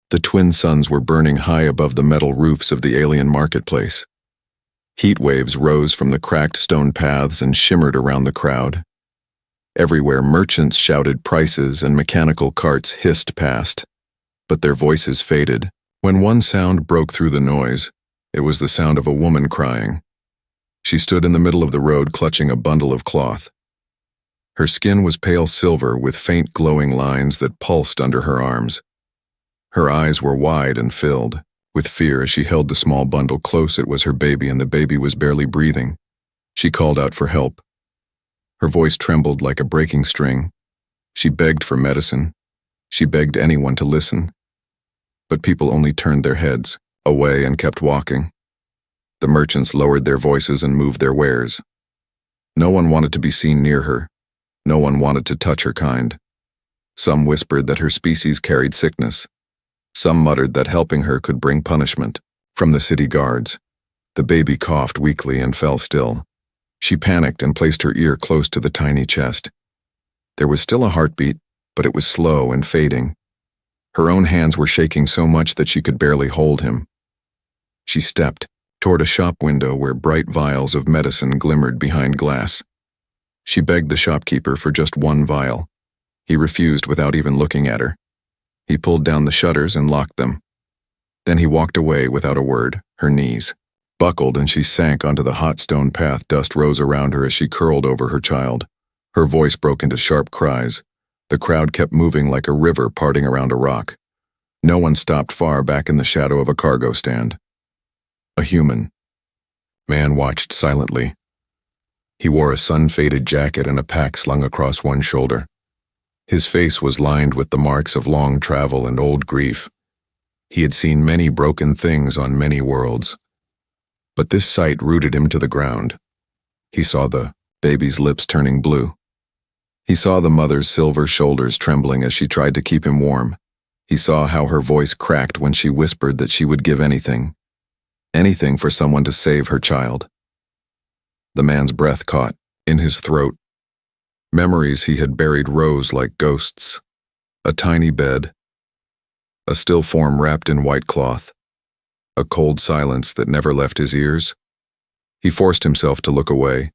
The twin suns were burning high above the metal roofs of the alien marketplace. Heat waves rose from the cracked stone paths and shimmered around the crowd. Everywhere merchants shouted prices and mechanical carts hissed past, but their voices faded. When one sound broke through the noise, it was the sound of a woman crying. She stood in the middle of the road clutching a bundle of cloth. Her skin was pale silver with faint glowing lines that pulsed under her arms. Her eyes were wide and filled with fear as she held the small bundle close. It was her baby, and the baby was barely breathing. She called out for help. Her voice trembled like a breaking string. She begged for medicine. She begged anyone to listen. But people only turned their heads away and kept walking. The merchants lowered their voices and moved their wares. No one wanted to be seen near her. No one wanted to touch her kind. Some whispered that her species carried sickness. Some muttered that helping her could bring punishment from the city guards. The baby coughed weakly and fell still. She panicked and placed her ear close to the tiny chest. There was still a heartbeat, but it was slow and fading. Her own hands were shaking so much that she could barely hold him. She stepped toward a shop window where bright vials of medicine glimmered behind glass. She begged the shopkeeper for just one vial. He refused without even looking at her. He pulled down the shutters and locked them. Then he walked away without a word. Her knees buckled and she sank onto the hot stone path. Dust rose around her as she curled over her child. Her voice broke into sharp cries. The crowd kept moving like a river parting around a rock. No one stopped far back in the shadow of a cargo stand. A human man watched silently. He wore a sun-faded jacket and a pack slung across one shoulder. His face was lined with the marks of long travel and old grief. He had seen many broken things on many worlds. But this sight rooted him to the ground. He saw the baby's lips turning blue. He saw the mother's silver shoulders trembling as she tried to keep him warm. He saw how her voice cracked when she whispered that she would give anything for someone to save her child. The man's breath caught in his throat. Memories he had buried rose like ghosts. A tiny bed, a still form wrapped in white cloth, a cold silence that never left his ears. He forced himself to look away.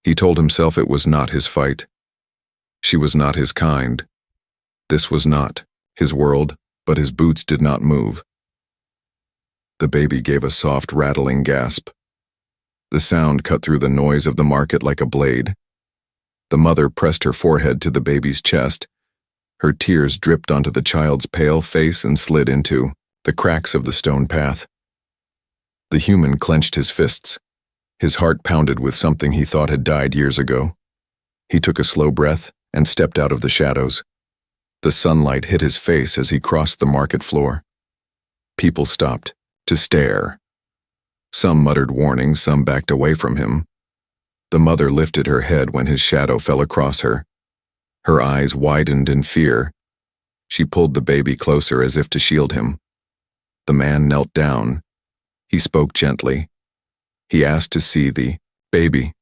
He told himself it was not his fight. She was not his kind. This was not his world, but his boots did not move. The baby gave a soft, rattling gasp. The sound cut through the noise of the market like a blade. The mother pressed her forehead to the baby's chest. Her tears dripped onto the child's pale face and slid into the cracks of the stone path. The human clenched his fists. His heart pounded with something he thought had died years ago. He took a slow breath and stepped out of the shadows. The sunlight hit his face as he crossed the market floor. People stopped to stare. Some muttered warnings, some backed away from him. The mother lifted her head when his shadow fell across her. Her eyes widened in fear. She pulled the baby closer as if to shield him. The man knelt down. He spoke gently. He asked to see the baby.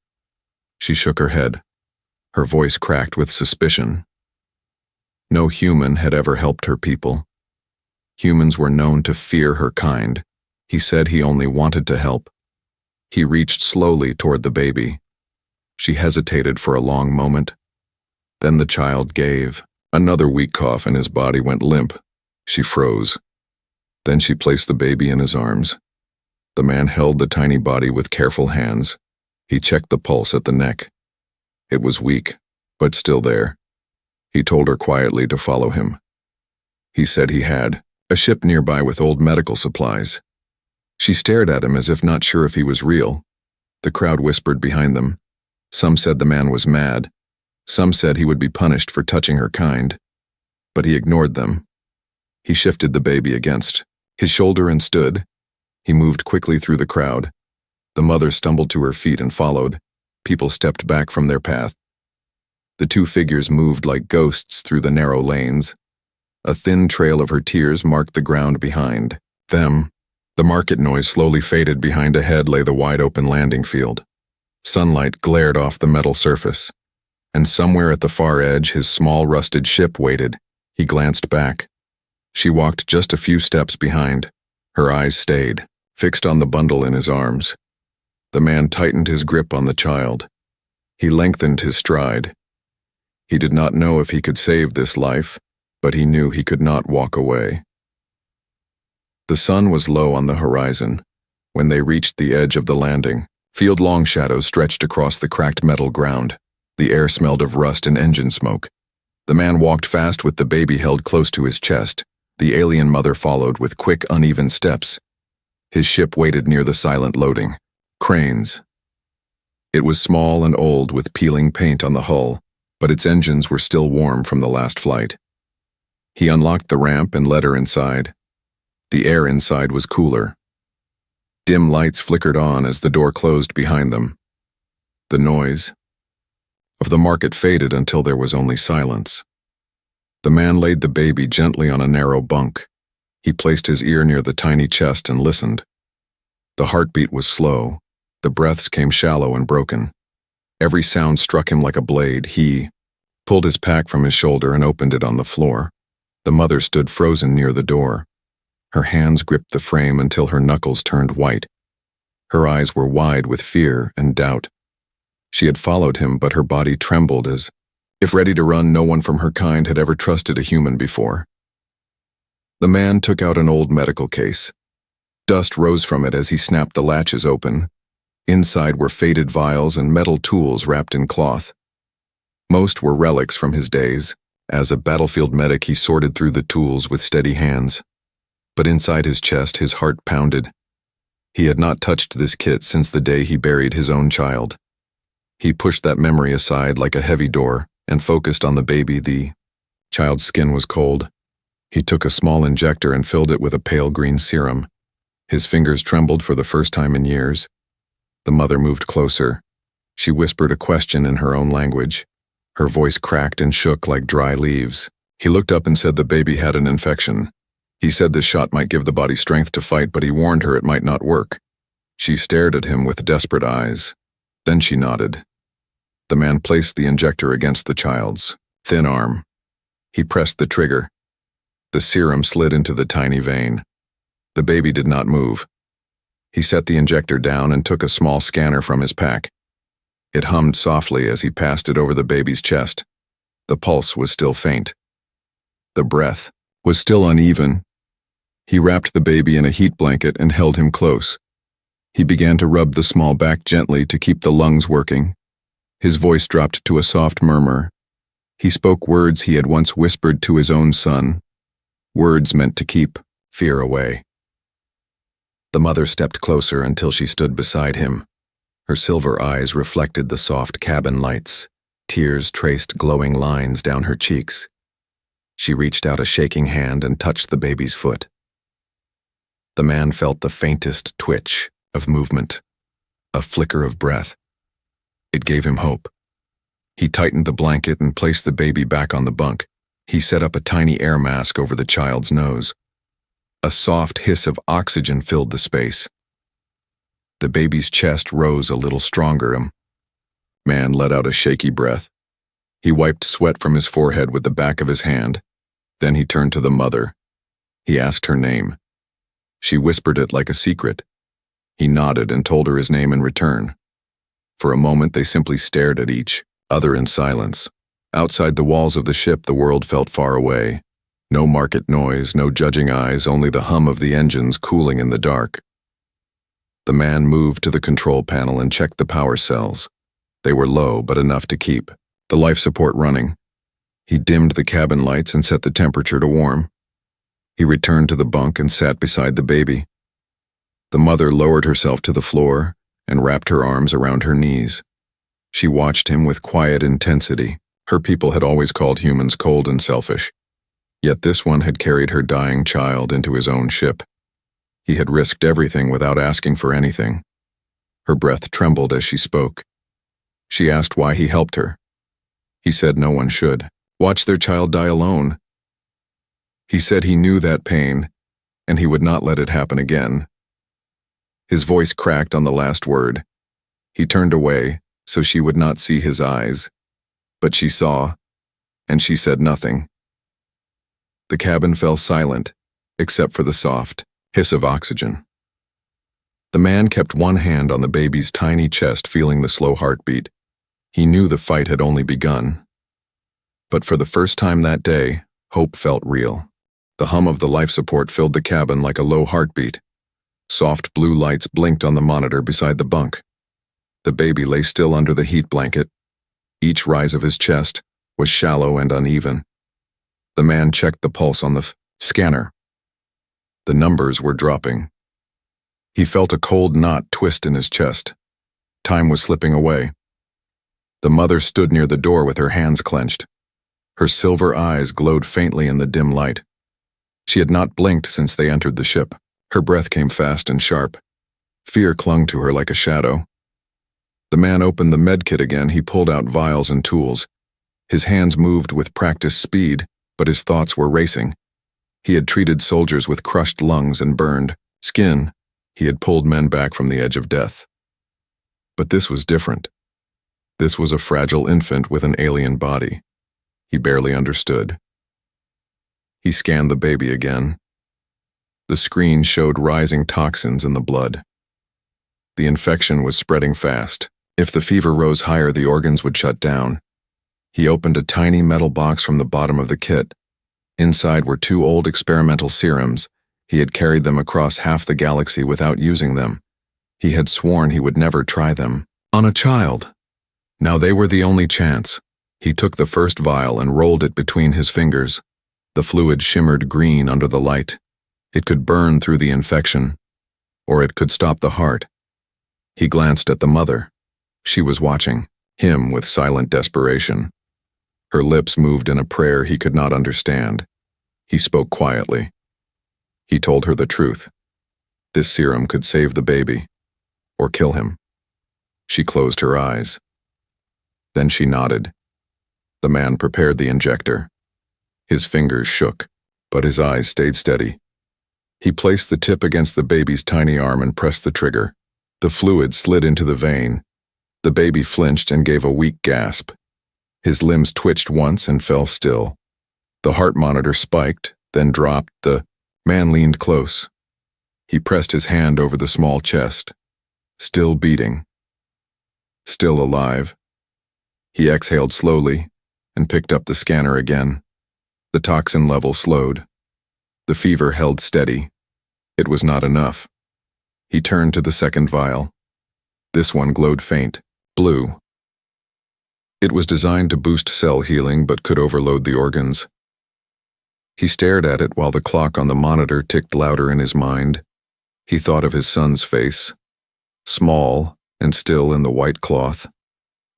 She shook her head. Her voice cracked with suspicion. No human had ever helped her people. Humans were known to fear her kind. He said he only wanted to help. He reached slowly toward the baby. She hesitated for a long moment. Then the child gave another weak cough and his body went limp. She froze. Then she placed the baby in his arms. The man held the tiny body with careful hands. He checked the pulse at the neck. It was weak, but still there. He told her quietly to follow him. He said he had a ship nearby with old medical supplies. She stared at him as if not sure if he was real. The crowd whispered behind them. Some said the man was mad. Some said he would be punished for touching her kind. But he ignored them. He shifted the baby against his shoulder and stood. He moved quickly through the crowd. The mother stumbled to her feet and followed. People stepped back from their path. The two figures moved like ghosts through the narrow lanes. A thin trail of her tears marked the ground behind them. The market noise slowly faded. Behind ahead lay the wide-open landing field. Sunlight glared off the metal surface. And somewhere at the far edge, his small rusted ship waited. He glanced back. She walked just a few steps behind. Her eyes stayed, fixed on the bundle in his arms. The man tightened his grip on the child. He lengthened his stride. He did not know if he could save this life, but he knew he could not walk away. The sun was low on the horizon. When they reached the edge of the landing, field-long shadows stretched across the cracked metal ground. The air smelled of rust and engine smoke. The man walked fast with the baby held close to his chest. The alien mother followed with quick, uneven steps. His ship waited near the silent loading. Cranes. It was small and old with peeling paint on the hull, but its engines were still warm from the last flight. He unlocked the ramp and led her inside. The air inside was cooler. Dim lights flickered on as the door closed behind them. The noise of the market faded until there was only silence. The man laid the baby gently on a narrow bunk. He placed his ear near the tiny chest and listened. The heartbeat was slow. The breaths came shallow and broken. Every sound struck him like a blade. He pulled his pack from his shoulder and opened it on the floor. The mother stood frozen near the door. Her hands gripped the frame until her knuckles turned white. Her eyes were wide with fear and doubt. She had followed him, but her body trembled as if ready to run. No one from her kind had ever trusted a human before. The man took out an old medical case. Dust rose from it as he snapped the latches open. Inside were faded vials and metal tools wrapped in cloth. Most were relics from his days. As a battlefield medic, he sorted through the tools with steady hands. But inside his chest, his heart pounded. He had not touched this kit since the day he buried his own child. He pushed that memory aside like a heavy door and focused on the baby. The child's skin was cold. He took a small injector and filled it with a pale green serum. His fingers trembled for the first time in years. The mother moved closer. She whispered a question in her own language. Her voice cracked and shook like dry leaves. He looked up and said the baby had an infection. He said this shot might give the body strength to fight, but he warned her it might not work. She stared at him with desperate eyes. Then she nodded. The man placed the injector against the child's thin arm. He pressed the trigger. The serum slid into the tiny vein. The baby did not move. He set the injector down and took a small scanner from his pack. It hummed softly as he passed it over the baby's chest. The pulse was still faint. The breath was still uneven. He wrapped the baby in a heat blanket and held him close. He began to rub the small back gently to keep the lungs working. His voice dropped to a soft murmur. He spoke words he had once whispered to his own son, words meant to keep fear away. The mother stepped closer until she stood beside him. Her silver eyes reflected the soft cabin lights. Tears traced glowing lines down her cheeks. She reached out a shaking hand and touched the baby's foot. The man felt the faintest twitch of movement, a flicker of breath. It gave him hope. He tightened the blanket and placed the baby back on the bunk. He set up a tiny air mask over the child's nose. A soft hiss of oxygen filled the space. The baby's chest rose a little stronger. Man let out a shaky breath. He wiped sweat from his forehead with the back of his hand. Then he turned to the mother. He asked her name. She whispered it like a secret. He nodded and told her his name in return. For a moment they simply stared at each other in silence. Outside the walls of the ship, the world felt far away. No market noise, no judging eyes, only the hum of the engines cooling in the dark. The man moved to the control panel and checked the power cells. They were low, but enough to keep the life support running. He dimmed the cabin lights and set the temperature to warm. He returned to the bunk and sat beside the baby. The mother lowered herself to the floor and wrapped her arms around her knees. She watched him with quiet intensity. Her people had always called humans cold and selfish. Yet this one had carried her dying child into his own ship. He had risked everything without asking for anything. Her breath trembled as she spoke. She asked why he helped her. He said no one should watch their child die alone. He said he knew that pain, and he would not let it happen again. His voice cracked on the last word. He turned away so she would not see his eyes, but she saw, and she said nothing. The cabin fell silent, except for the soft hiss of oxygen. The man kept one hand on the baby's tiny chest, feeling the slow heartbeat. He knew the fight had only begun. But for the first time that day, hope felt real. The hum of the life support filled the cabin like a low heartbeat. Soft blue lights blinked on the monitor beside the bunk. The baby lay still under the heat blanket. Each rise of his chest was shallow and uneven. The man checked the pulse on the scanner. The numbers were dropping. He felt a cold knot twist in his chest. Time was slipping away. The mother stood near the door with her hands clenched. Her silver eyes glowed faintly in the dim light. She had not blinked since they entered the ship. Her breath came fast and sharp. Fear clung to her like a shadow. The man opened the medkit again. He pulled out vials and tools. His hands moved with practiced speed, but his thoughts were racing. He had treated soldiers with crushed lungs and burned skin. He had pulled men back from the edge of death. But this was different. This was a fragile infant with an alien body. He barely understood. He scanned the baby again. The screen showed rising toxins in the blood. The infection was spreading fast. If the fever rose higher, the organs would shut down. He opened a tiny metal box from the bottom of the kit. Inside were 2 old experimental serums. He had carried them across half the galaxy without using them. He had sworn he would never try them on a child. Now they were the only chance. He took the first vial and rolled it between his fingers. The fluid shimmered green under the light. It could burn through the infection, or it could stop the heart. He glanced at the mother. She was watching him with silent desperation. Her lips moved in a prayer he could not understand. He spoke quietly. He told her the truth. This serum could save the baby, or kill him. She closed her eyes. Then she nodded. The man prepared the injector. His fingers shook, but his eyes stayed steady. He placed the tip against the baby's tiny arm and pressed the trigger. The fluid slid into the vein. The baby flinched and gave a weak gasp. His limbs twitched once and fell still. The heart monitor spiked, then dropped. The man leaned close. He pressed his hand over the small chest. Still beating. Still alive. He exhaled slowly and picked up the scanner again. The toxin level slowed. The fever held steady. It was not enough. He turned to the second vial. This one glowed faint, blue. It was designed to boost cell healing but could overload the organs. He stared at it while the clock on the monitor ticked louder in his mind. He thought of his son's face, small and still in the white cloth.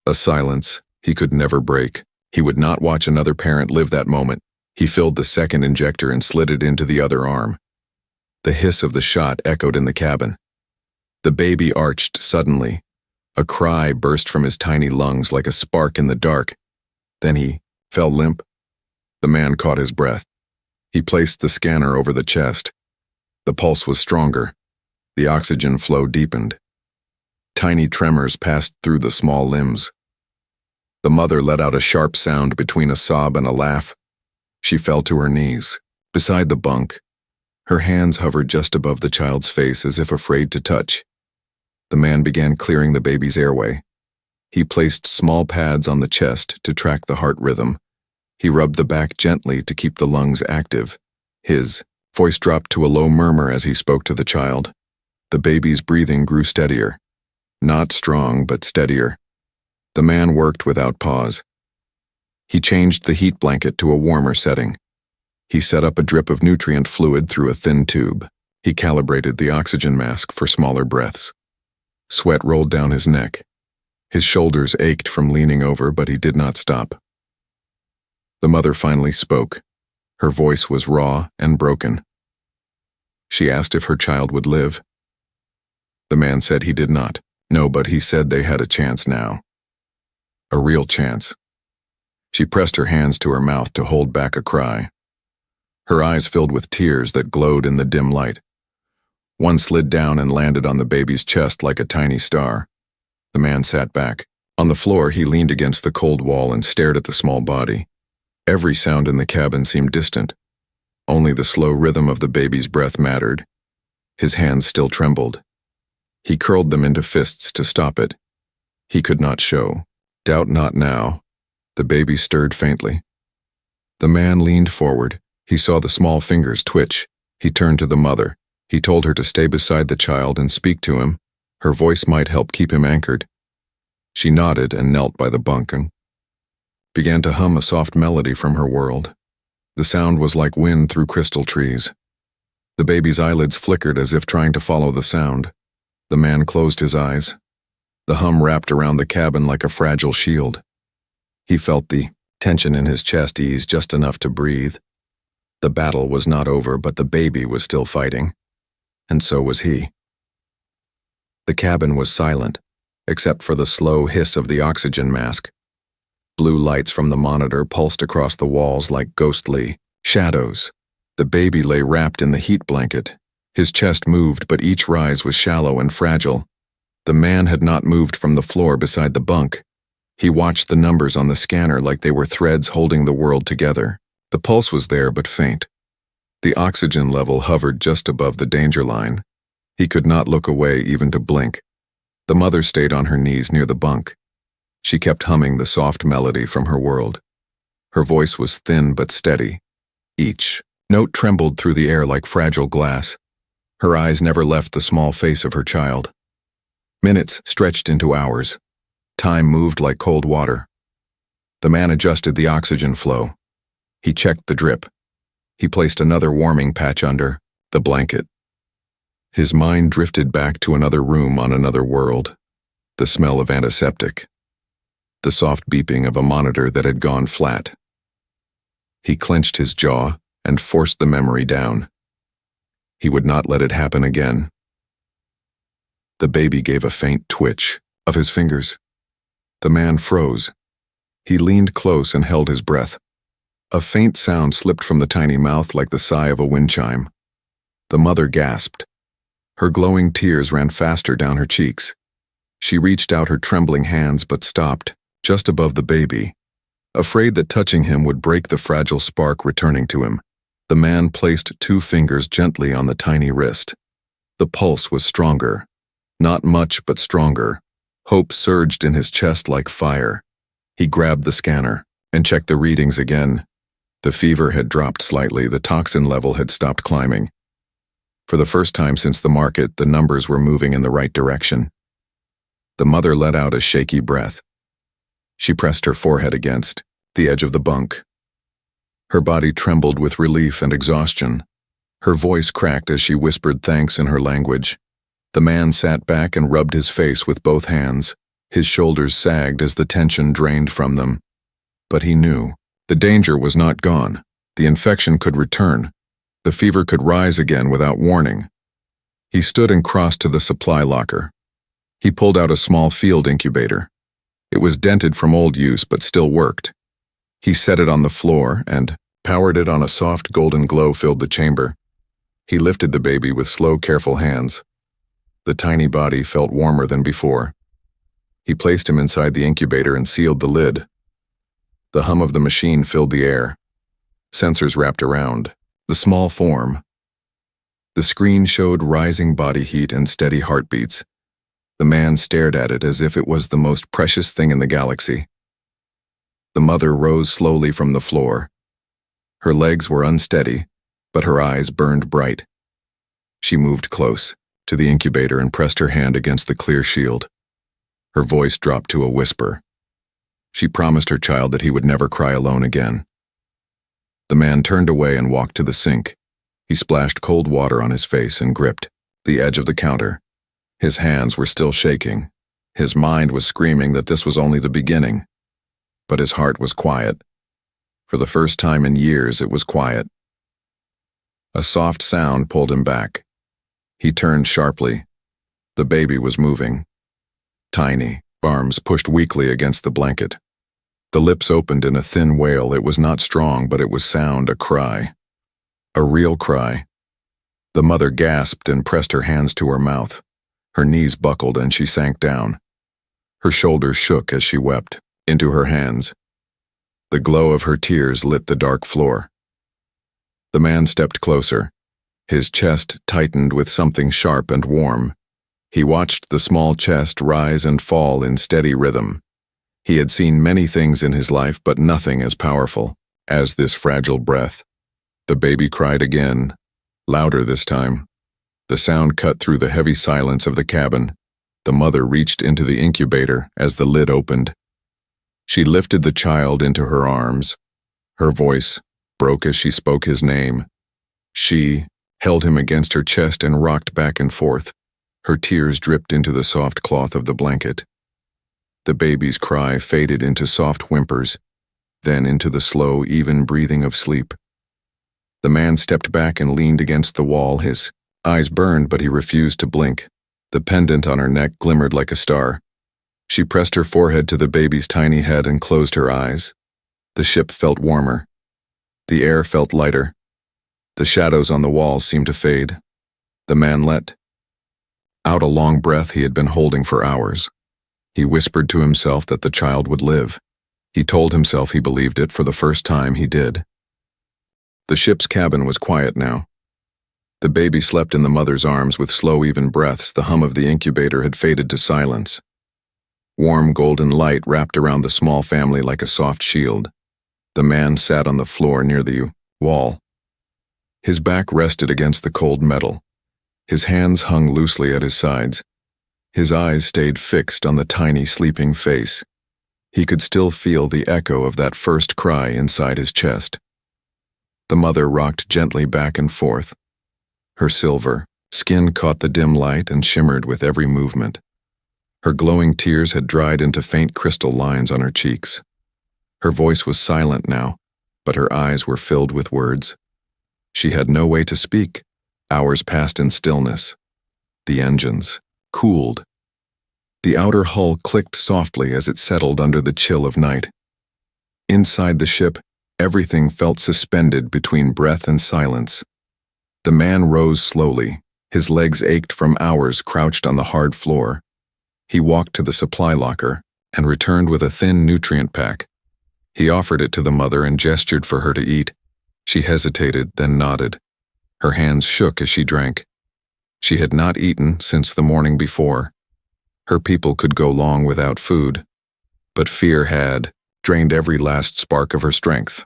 A silence he could never break. He would not watch another parent live that moment. He filled the second injector and slid it into the other arm. The hiss of the shot echoed in the cabin. The baby arched suddenly. A cry burst from his tiny lungs like a spark in the dark. Then he fell limp. The man caught his breath. He placed the scanner over the chest. The pulse was stronger. The oxygen flow deepened. Tiny tremors passed through the small limbs. The mother let out a sharp sound between a sob and a laugh. She fell to her knees, beside the bunk. Her hands hovered just above the child's face as if afraid to touch. The man began clearing the baby's airway. He placed small pads on the chest to track the heart rhythm. He rubbed the back gently to keep the lungs active. His voice dropped to a low murmur as he spoke to the child. The baby's breathing grew steadier. Not strong, but steadier. The man worked without pause. He changed the heat blanket to a warmer setting. He set up a drip of nutrient fluid through a thin tube. He calibrated the oxygen mask for smaller breaths. Sweat rolled down his neck. His shoulders ached from leaning over, but he did not stop. The mother finally spoke. Her voice was raw and broken. She asked if her child would live. The man said he did not. No, but he said they had a chance now. A real chance. She pressed her hands to her mouth to hold back a cry. Her eyes filled with tears that glowed in the dim light. One slid down and landed on the baby's chest like a tiny star. The man sat back. On the floor, he leaned against the cold wall and stared at the small body. Every sound in the cabin seemed distant. Only the slow rhythm of the baby's breath mattered. His hands still trembled. He curled them into fists to stop it. He could not show. Doubt not now. The baby stirred faintly. The man leaned forward. He saw the small fingers twitch. He turned to the mother. He told her to stay beside the child and speak to him. Her voice might help keep him anchored. She nodded and knelt by the bunk and began to hum a soft melody from her world. The sound was like wind through crystal trees. The baby's eyelids flickered as if trying to follow the sound. The man closed his eyes. The hum wrapped around the cabin like a fragile shield. He felt the tension in his chest ease just enough to breathe. The battle was not over, but the baby was still fighting. And so was he. The cabin was silent, except for the slow hiss of the oxygen mask. Blue lights from the monitor pulsed across the walls like ghostly shadows. The baby lay wrapped in the heat blanket. His chest moved, but each rise was shallow and fragile. The man had not moved from the floor beside the bunk. He watched the numbers on the scanner like they were threads holding the world together. The pulse was there, but faint. The oxygen level hovered just above the danger line. He could not look away even to blink. The mother stayed on her knees near the bunk. She kept humming the soft melody from her world. Her voice was thin but steady. Each note trembled through the air like fragile glass. Her eyes never left the small face of her child. Minutes stretched into hours. Time moved like cold water. The man adjusted the oxygen flow. He checked the drip. He placed another warming patch under the blanket. His mind drifted back to another room on another world. The smell of antiseptic. The soft beeping of a monitor that had gone flat. He clenched his jaw and forced the memory down. He would not let it happen again. The baby gave a faint twitch of his fingers. The man froze. He leaned close and held his breath. A faint sound slipped from the tiny mouth like the sigh of a wind chime. The mother gasped. Her glowing tears ran faster down her cheeks. She reached out her trembling hands but stopped, just above the baby, afraid that touching him would break the fragile spark returning to him. The man placed 2 fingers gently on the tiny wrist. The pulse was stronger. Not much, but stronger. Hope surged in his chest like fire. He grabbed the scanner and checked the readings again. The fever had dropped slightly, the toxin level had stopped climbing. For the first time since the market, the numbers were moving in the right direction. The mother let out a shaky breath. She pressed her forehead against the edge of the bunk. Her body trembled with relief and exhaustion. Her voice cracked as she whispered thanks in her language. The man sat back and rubbed his face with both hands. His shoulders sagged as the tension drained from them. But he knew. The danger was not gone. The infection could return. The fever could rise again without warning. He stood and crossed to the supply locker. He pulled out a small field incubator. It was dented from old use but still worked. He set it on the floor and powered it on. A soft golden glow filled the chamber. He lifted the baby with slow, careful hands. The tiny body felt warmer than before. He placed him inside the incubator and sealed the lid. The hum of the machine filled the air. Sensors wrapped around the small form. The screen showed rising body heat and steady heartbeats. The man stared at it as if it was the most precious thing in the galaxy. The mother rose slowly from the floor. Her legs were unsteady, but her eyes burned bright. She moved close to the incubator and pressed her hand against the clear shield. Her voice dropped to a whisper. She promised her child that he would never cry alone again. The man turned away and walked to the sink. He splashed cold water on his face and gripped the edge of the counter. His hands were still shaking. His mind was screaming that this was only the beginning. But his heart was quiet. For the first time in years, it was quiet. A soft sound pulled him back. He turned sharply. The baby was moving. Tiny, arms pushed weakly against the blanket. The lips opened in a thin wail. It was not strong, but it was sound, a cry. A real cry. The mother gasped and pressed her hands to her mouth. Her knees buckled and she sank down. Her shoulders shook as she wept into her hands. The glow of her tears lit the dark floor. The man stepped closer. His chest tightened with something sharp and warm. He watched the small chest rise and fall in steady rhythm. He had seen many things in his life, but nothing as powerful as this fragile breath. The baby cried again, louder this time. The sound cut through the heavy silence of the cabin. The mother reached into the incubator as the lid opened. She lifted the child into her arms. Her voice broke as she spoke his name. She held him against her chest and rocked back and forth. Her tears dripped into the soft cloth of the blanket. The baby's cry faded into soft whimpers, then into the slow, even breathing of sleep. The man stepped back and leaned against the wall. His eyes burned, but he refused to blink. The pendant on her neck glimmered like a star. She pressed her forehead to the baby's tiny head and closed her eyes. The ship felt warmer. The air felt lighter. The shadows on the walls seemed to fade. The man let out a long breath he had been holding for hours. He whispered to himself that the child would live. He told himself he believed it. For the first time, he did. The ship's cabin was quiet now. The baby slept in the mother's arms with slow, even breaths. The hum of the incubator had faded to silence. Warm golden light wrapped around the small family like a soft shield. The man sat on the floor near the wall. His back rested against the cold metal. His hands hung loosely at his sides. His eyes stayed fixed on the tiny, sleeping face. He could still feel the echo of that first cry inside his chest. The mother rocked gently back and forth. Her silver skin caught the dim light and shimmered with every movement. Her glowing tears had dried into faint crystal lines on her cheeks. Her voice was silent now, but her eyes were filled with words. She had no way to speak. Hours passed in stillness. The engines cooled. The outer hull clicked softly as it settled under the chill of night. Inside the ship, everything felt suspended between breath and silence. The man rose slowly. His legs ached from hours crouched on the hard floor. He walked to the supply locker and returned with a thin nutrient pack. He offered it to the mother and gestured for her to eat. She hesitated, then nodded. Her hands shook as she drank. She had not eaten since the morning before. Her people could go long without food, but fear had drained every last spark of her strength.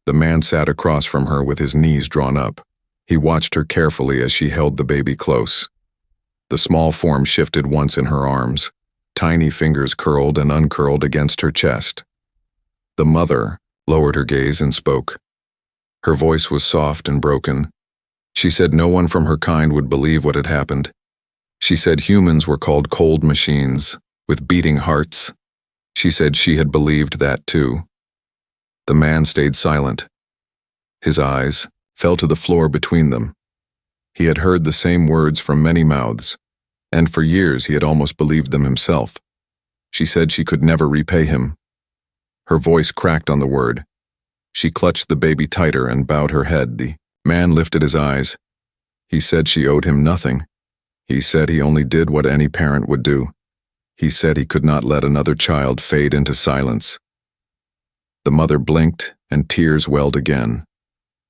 The man sat across from her with his knees drawn up. He watched her carefully as she held the baby close. The small form shifted once in her arms. Tiny fingers curled and uncurled against her chest. The mother lowered her gaze and spoke. Her voice was soft and broken. She said no one from her kind would believe what had happened. She said humans were called cold machines, with beating hearts. She said she had believed that too. The man stayed silent. His eyes fell to the floor between them. He had heard the same words from many mouths, and for years he had almost believed them himself. She said she could never repay him. Her voice cracked on the word. She clutched the baby tighter and bowed her head. The man lifted his eyes. He said she owed him nothing. He said he only did what any parent would do. He said he could not let another child fade into silence. The mother blinked and tears welled again.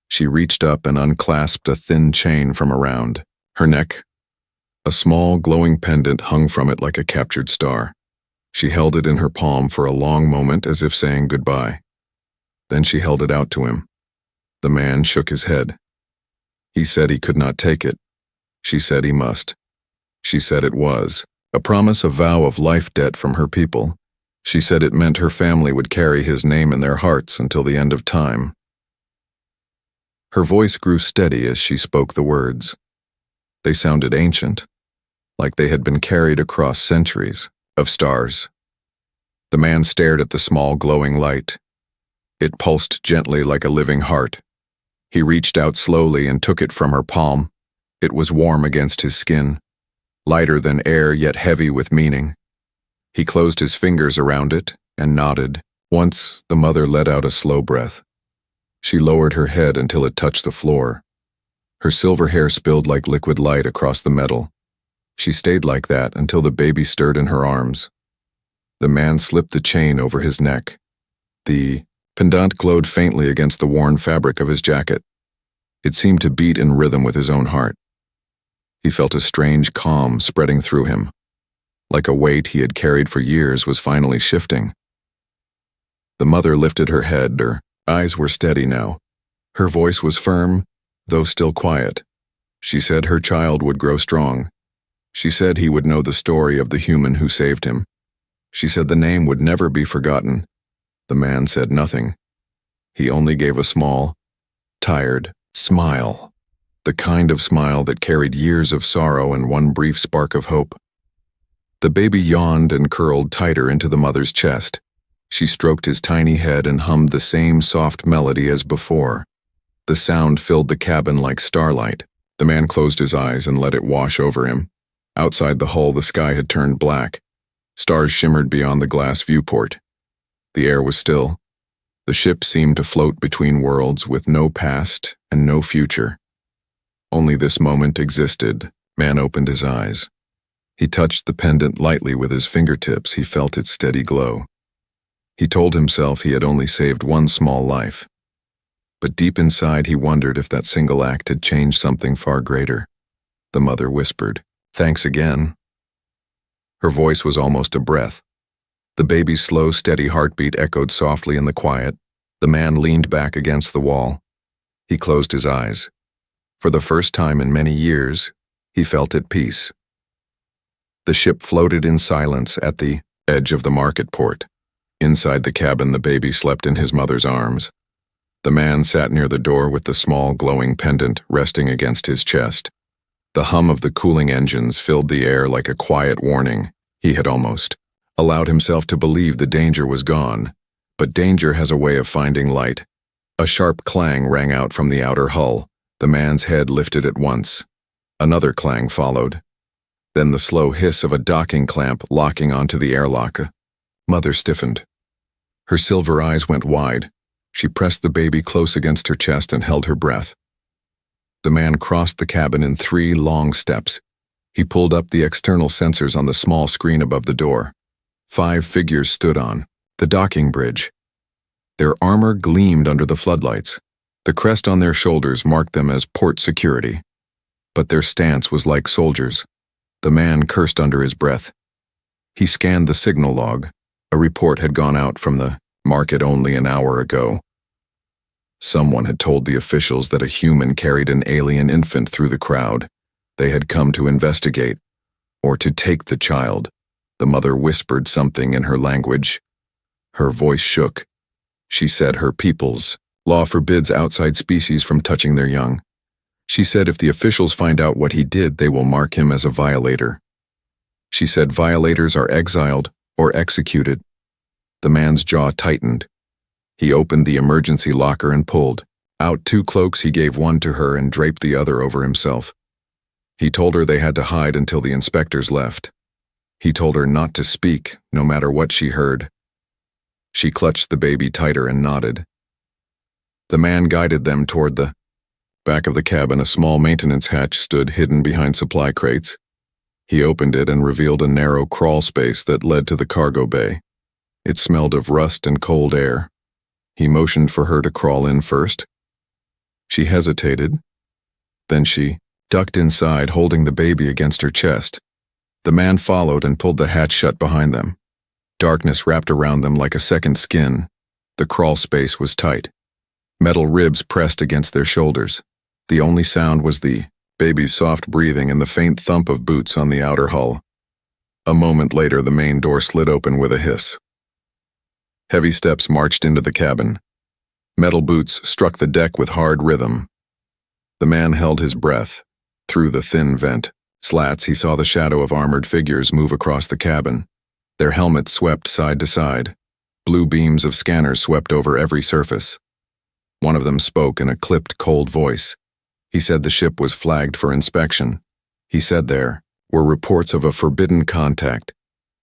She reached up and unclasped a thin chain from around her neck. A small, glowing pendant hung from it like a captured star. She held it in her palm for a long moment as if saying goodbye. Then she held it out to him. The man shook his head. He said he could not take it. She said he must. She said it was a promise, a vow of life debt from her people. She said it meant her family would carry his name in their hearts until the end of time. Her voice grew steady as she spoke the words. They sounded ancient, like they had been carried across centuries of stars. The man stared at the small glowing light. It pulsed gently like a living heart. He reached out slowly and took it from her palm. It was warm against his skin, lighter than air yet heavy with meaning. He closed his fingers around it and nodded. Once, the mother let out a slow breath. She lowered her head until it touched the floor. Her silver hair spilled like liquid light across the metal. She stayed like that until the baby stirred in her arms. The man slipped the chain over his neck. The pendant glowed faintly against the worn fabric of his jacket. It seemed to beat in rhythm with his own heart. He felt a strange calm spreading through him, like a weight he had carried for years was finally shifting. The mother lifted her head, her eyes were steady now. Her voice was firm, though still quiet. She said her child would grow strong. She said he would know the story of the human who saved him. She said the name would never be forgotten. The man said nothing. He only gave a small, tired smile, the kind of smile that carried years of sorrow and one brief spark of hope. The baby yawned and curled tighter into the mother's chest. She stroked his tiny head and hummed the same soft melody as before. The sound filled the cabin like starlight. The man closed his eyes and let it wash over him. Outside the hull, the sky had turned black. Stars shimmered beyond the glass viewport. The air was still. The ship seemed to float between worlds with no past and no future. Only this moment existed. Man opened his eyes. He touched the pendant lightly with his fingertips. He felt its steady glow. He told himself he had only saved one small life. But deep inside he wondered if that single act had changed something far greater. The mother whispered, "Thanks again." Her voice was almost a breath. The baby's slow, steady heartbeat echoed softly in the quiet. The man leaned back against the wall. He closed his eyes. For the first time in many years, he felt at peace. The ship floated in silence at the edge of the market port. Inside the cabin, the baby slept in his mother's arms. The man sat near the door with the small, glowing pendant resting against his chest. The hum of the cooling engines filled the air like a quiet warning. He had almost allowed himself to believe the danger was gone. But danger has a way of finding light. A sharp clang rang out from the outer hull. The man's head lifted at once. Another clang followed. Then the slow hiss of a docking clamp locking onto the airlock. Mother stiffened. Her silver eyes went wide. She pressed the baby close against her chest and held her breath. The man crossed the cabin in 3 long steps. He pulled up the external sensors on the small screen above the door. 5 figures stood on the docking bridge. Their armor gleamed under the floodlights. The crest on their shoulders marked them as port security. But their stance was like soldiers. The man cursed under his breath. He scanned the signal log. A report had gone out from the market only an hour ago. Someone had told the officials that a human carried an alien infant through the crowd. They had come to investigate, or to take the child. The mother whispered something in her language. Her voice shook. She said her people's law forbids outside species from touching their young. She said if the officials find out what he did, they will mark him as a violator. She said violators are exiled or executed. The man's jaw tightened. He opened the emergency locker and pulled out 2 cloaks. He gave one to her and draped the other over himself. He told her they had to hide until the inspectors left. He told her not to speak, no matter what she heard. She clutched the baby tighter and nodded. The man guided them toward the back of the cabin. A small maintenance hatch stood hidden behind supply crates. He opened it and revealed a narrow crawl space that led to the cargo bay. It smelled of rust and cold air. He motioned for her to crawl in first. She hesitated. Then she ducked inside, holding the baby against her chest. The man followed and pulled the hatch shut behind them. Darkness wrapped around them like a second skin. The crawl space was tight. Metal ribs pressed against their shoulders. The only sound was the baby's soft breathing and the faint thump of boots on the outer hull. A moment later, the main door slid open with a hiss. Heavy steps marched into the cabin. Metal boots struck the deck with hard rhythm. The man held his breath. Through the thin vent slats, he saw the shadow of armored figures move across the cabin. Their helmets swept side to side. Blue beams of scanners swept over every surface. One of them spoke in a clipped, cold voice. He said the ship was flagged for inspection. He said there were reports of a forbidden contact.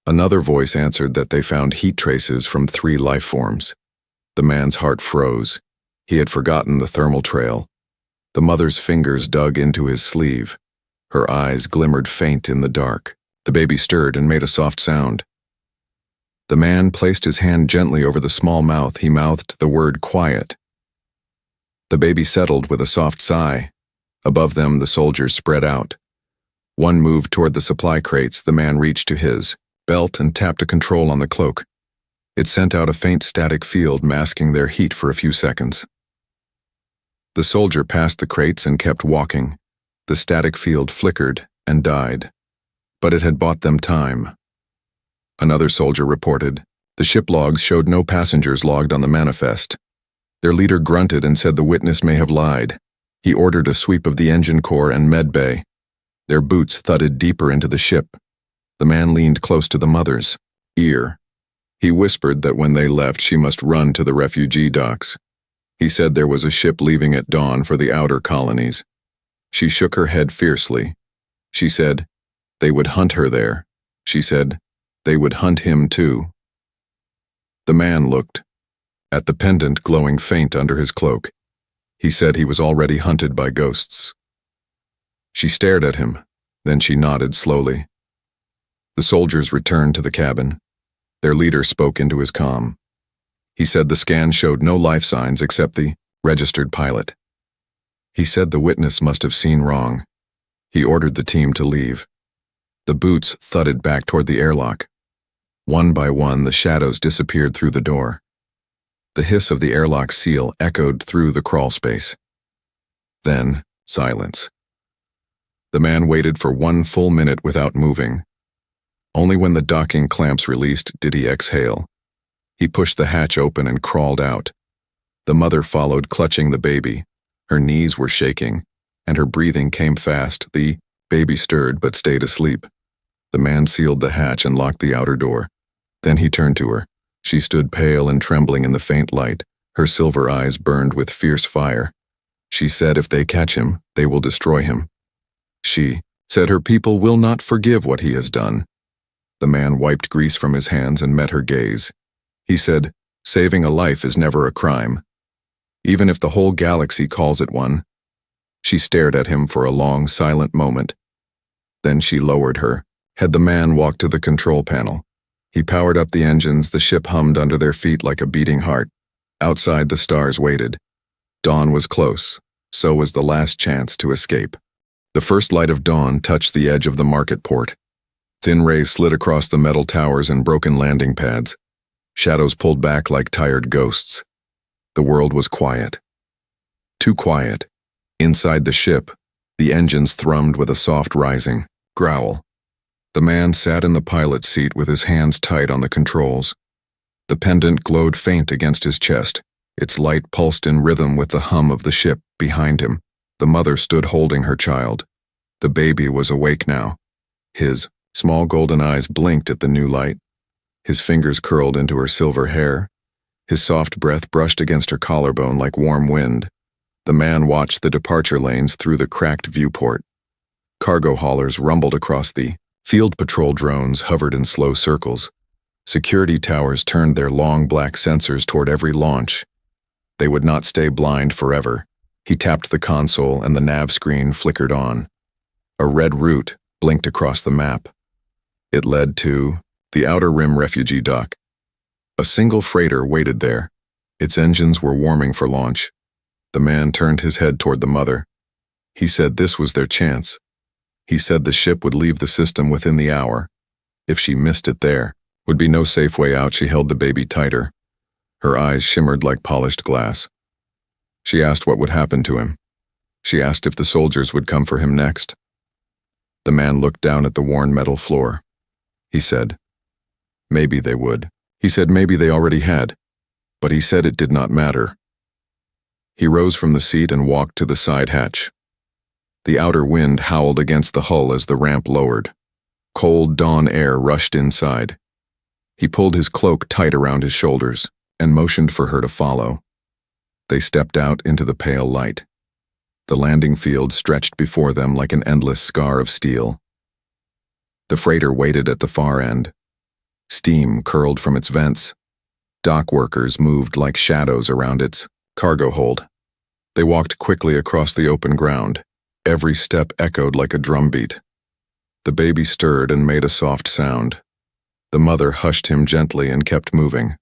Another voice answered that they found heat traces from 3 life forms. The man's heart froze. He had forgotten the thermal trail. The mother's fingers dug into his sleeve. Her eyes glimmered faint in the dark. The baby stirred and made a soft sound. The man placed his hand gently over the small mouth. He mouthed the word quiet. The baby settled with a soft sigh. Above them, the soldiers spread out. One moved toward the supply crates. The man reached to his belt and tapped a control on the cloak. It sent out a faint static field, masking their heat for a few seconds. The soldier passed the crates and kept walking. The static field flickered and died, but it had bought them time. Another soldier reported. The ship logs showed no passengers logged on the manifest. Their leader grunted and said the witness may have lied. He ordered a sweep of the engine core and med bay. Their boots thudded deeper into the ship. The man leaned close to the mother's ear. He whispered that when they left, she must run to the refugee docks. He said there was a ship leaving at dawn for the outer colonies. She shook her head fiercely. She said, they would hunt her there. She said, they would hunt him too. The man looked at the pendant glowing faint under his cloak. He said he was already hunted by ghosts. She stared at him, then she nodded slowly. The soldiers returned to the cabin. Their leader spoke into his comm. He said the scan showed no life signs except the registered pilot. He said the witness must have seen wrong. He ordered the team to leave. The boots thudded back toward the airlock. One by one, the shadows disappeared through the door. The hiss of the airlock seal echoed through the crawl space. Then, silence. The man waited for 1 full minute without moving. Only when the docking clamps released did he exhale. He pushed the hatch open and crawled out. The mother followed, clutching the baby. Her knees were shaking, and her breathing came fast. The baby stirred but stayed asleep. The man sealed the hatch and locked the outer door. Then he turned to her. She stood pale and trembling in the faint light. Her silver eyes burned with fierce fire. She said if they catch him, they will destroy him. She said her people will not forgive what he has done. The man wiped grease from his hands and met her gaze. He said, saving a life is never a crime, even if the whole galaxy calls it one. She stared at him for a long, silent moment. Then she lowered her head. The man walked to the control panel. He powered up the engines. The ship hummed under their feet like a beating heart. Outside, the stars waited. Dawn was close. So was the last chance to escape. The first light of dawn touched the edge of the market port. Thin rays slid across the metal towers and broken landing pads. Shadows pulled back like tired ghosts. The world was quiet. Too quiet. Inside the ship, the engines thrummed with a soft rising growl. The man sat in the pilot's seat with his hands tight on the controls. The pendant glowed faint against his chest. Its light pulsed in rhythm with the hum of the ship behind him. The mother stood holding her child. The baby was awake now. His small golden eyes blinked at the new light. His fingers curled into her silver hair. His soft breath brushed against her collarbone like warm wind. The man watched the departure lanes through the cracked viewport. Cargo haulers rumbled across the field. Patrol drones hovered in slow circles. Security towers turned their long black sensors toward every launch. They would not stay blind forever. He tapped the console and the nav screen flickered on. A red route blinked across the map. It led to the Outer Rim refugee dock. A single freighter waited there. Its engines were warming for launch. The man turned his head toward the mother. He said this was their chance. He said the ship would leave the system within the hour. If she missed it there, would be no safe way out. She held the baby tighter. Her eyes shimmered like polished glass. She asked what would happen to him. She asked if the soldiers would come for him next. The man looked down at the worn metal floor. He said, maybe they would. He said maybe they already had, but he said it did not matter. He rose from the seat and walked to the side hatch. The outer wind howled against the hull as the ramp lowered. Cold dawn air rushed inside. He pulled his cloak tight around his shoulders and motioned for her to follow. They stepped out into the pale light. The landing field stretched before them like an endless scar of steel. The freighter waited at the far end. Steam curled from its vents. Dock workers moved like shadows around its cargo hold. They walked quickly across the open ground. Every step echoed like a drumbeat. The baby stirred and made a soft sound. The mother hushed him gently and kept moving.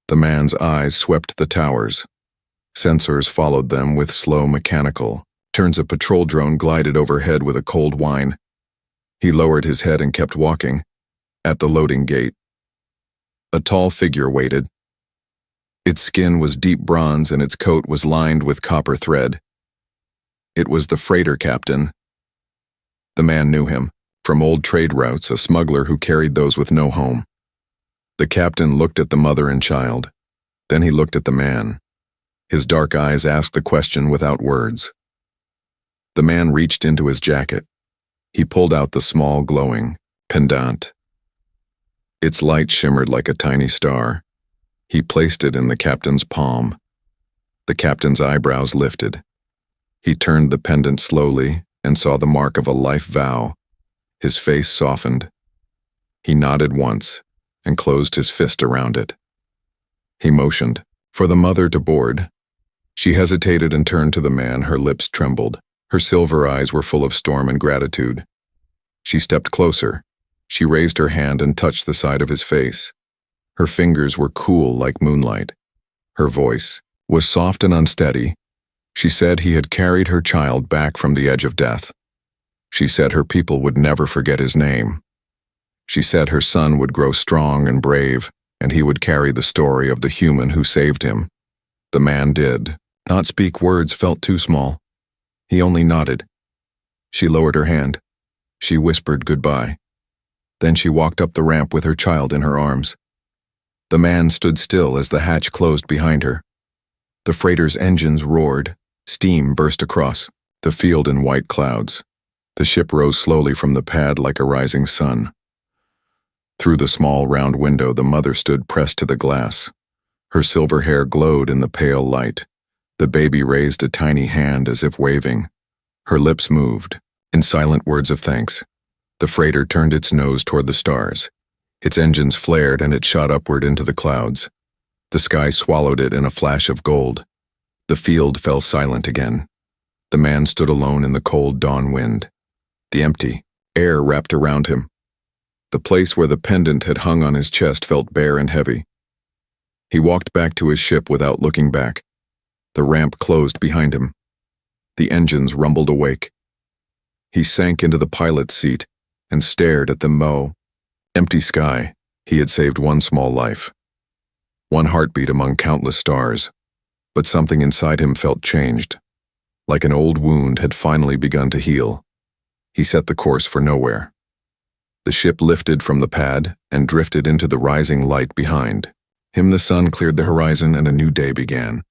The man's eyes swept the towers. Sensors followed them with slow mechanical turns. A patrol drone glided overhead with a cold whine. He lowered his head and kept walking. At the loading gate, a tall figure waited. Its skin was deep bronze and its coat was lined with copper thread. It was the freighter captain. The man knew him. From old trade routes, a smuggler who carried those with no home. The captain looked at the mother and child. Then he looked at the man. His dark eyes asked the question without words. The man reached into his jacket. He pulled out the small, glowing pendant. Its light shimmered like a tiny star. He placed it in the captain's palm. The captain's eyebrows lifted. He turned the pendant slowly and saw the mark of a life vow. His face softened. He nodded once and closed his fist around it. He motioned for the mother to board. She hesitated and turned to the man. Her lips trembled. Her silver eyes were full of storm and gratitude. She stepped closer. She raised her hand and touched the side of his face. Her fingers were cool like moonlight. Her voice was soft and unsteady. She said he had carried her child back from the edge of death. She said her people would never forget his name. She said her son would grow strong and brave, and he would carry the story of the human who saved him. The man did not speak. Words felt too small. He only nodded. She lowered her hand. She whispered goodbye. Then she walked up the ramp with her child in her arms. The man stood still as the hatch closed behind her. The freighter's engines roared. Steam burst across the field in white clouds. The ship rose slowly from the pad like a rising sun. Through the small round window, the mother stood pressed to the glass. Her silver hair glowed in the pale light. The baby raised a tiny hand as if waving. Her lips moved in silent words of thanks. The freighter turned its nose toward the stars. Its engines flared and it shot upward into the clouds. The sky swallowed it in a flash of gold. The field fell silent again. The man stood alone in the cold dawn wind. The empty air wrapped around him. The place where the pendant had hung on his chest felt bare and heavy. He walked back to his ship without looking back. The ramp closed behind him. The engines rumbled awake. He sank into the pilot's seat and stared at the empty sky. He had saved one small life, one heartbeat among countless stars, but something inside him felt changed, like an old wound had finally begun to heal. He set the course for nowhere. The ship lifted from the pad and drifted into the rising light behind him. The sun cleared the horizon and a new day began.